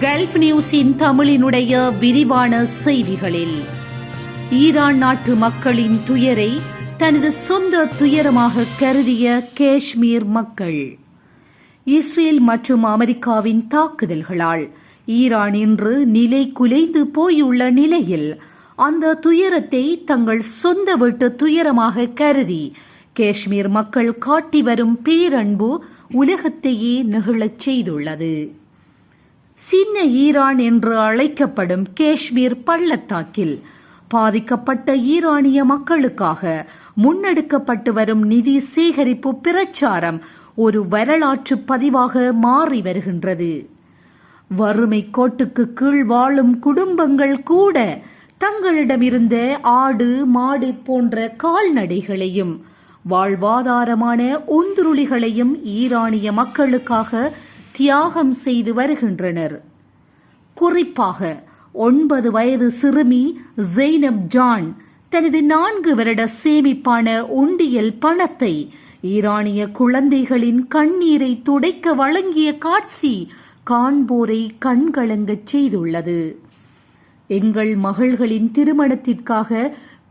Gulf நியூஸின் தமிழினுடைய விரிவான செய்திகளில் ஈரான் நாட்டு மக்களின் துயரை தனது சொந்த துயரமாக கருதிய காஷ்மீர் மக்கள். இஸ்ரேல் மற்றும் அமெரிக்காவின் தாக்குதல்களால் ஈரான் இன்று நிலை குலைந்து போயுள்ள நிலையில் அந்த துயரத்தை தங்கள் சொந்த வீட்டு துயரமாக கருதி காஷ்மீர் மக்கள் காட்டி வரும் பேரன்பு உலகத்தையே நெகிழச் செய்துள்ளது. சின்ன ஈரான் என்று அழைக்கப்படும் காஷ்மீர் பள்ளத்தாக்கில் பாதிக்கப்பட்ட ஈரானிய மக்களுக்காக முன்னெடுக்கப்பட்டு வரும் நிதி சேகரிப்பு பிரச்சாரம் ஒரு வரலாற்று பதிவாக மாறி வருகின்றது. வறுமை கோட்டுக்கு கீழ் வாழும் குடும்பங்கள் கூட தங்களிடமிருந்த ஆடு மாடு போன்ற கால்நடைகளையும் வாழ்வாதாரமான உந்துருளிகளையும் ஈரானிய மக்களுக்காக தியாகம் செய்து வருகின்றனர். குறிப்பாக 9 வயது சிறுமி ஜெய்னப் ஜான் தனது 4 வருட சேமிப்பான உண்டியல் பணத்தை ஈரானிய குழந்தைகளின் கண்ணீரை துடைக்க வழங்கிய காட்சி காண்போரை கண்கலங்கச் செய்துள்ளது. எங்கள் மகள்களின் திருமணத்திற்காக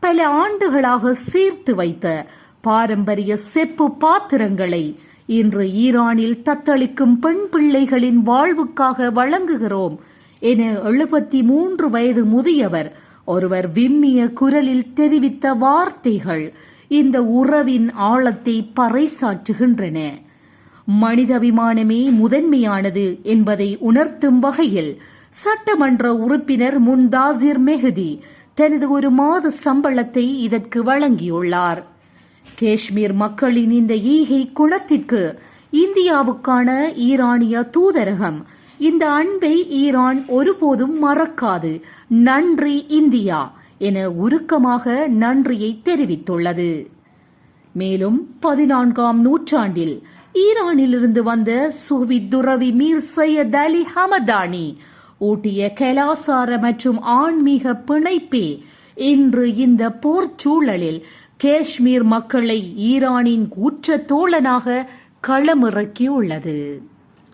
பல ஆண்டுகளாக சேர்த்து வைத்த பாரம்பரிய செப்பு பாத்திரங்களை இன்று ஈரானில் தத்தளிக்கும் பெண் பிள்ளைகளின் வாழ்வுக்காக வழங்குகிறோம் என 73 வயது முதியவர் ஒருவர் விம்மிய குரலில் தெரிவித்த வார்த்தைகள் இந்த உறவின் ஆழத்தை பறைசாற்றுகின்றன. மனிதாபிமானமே முதன்மையானது என்பதை உணர்த்தும் வகையில் சட்டமன்ற உறுப்பினர் முன்தாசிர் மெஹதி தனது 1 மாத சம்பளத்தை இதற்கு வழங்கியுள்ளார். காஷ்மீர் மக்களின் இந்த ஈகை குணத்திற்கு இந்தியாவுக்கான ஈரானிய தூதரகம் இந்த அன்பை ஈரான் ஒருபோதும் மறக்காது, நன்றி இந்தியா என உருக்கமாக நன்றியை தெரிவித்துள்ளது. மேலும் 14ஆம் நூற்றாண்டில் ஈரானிலிருந்து வந்த சூஃபி துறவி மீர் சையத் அலி ஹமதானி ஊட்டிய கலாசார மற்றும் ஆன்மீக பிணைப்பே இன்று இந்த போர் சூழலில் காஷ்மீர் மக்களை ஈரானின் உற்ற தோழனாக களமிறக்கியுள்ளது.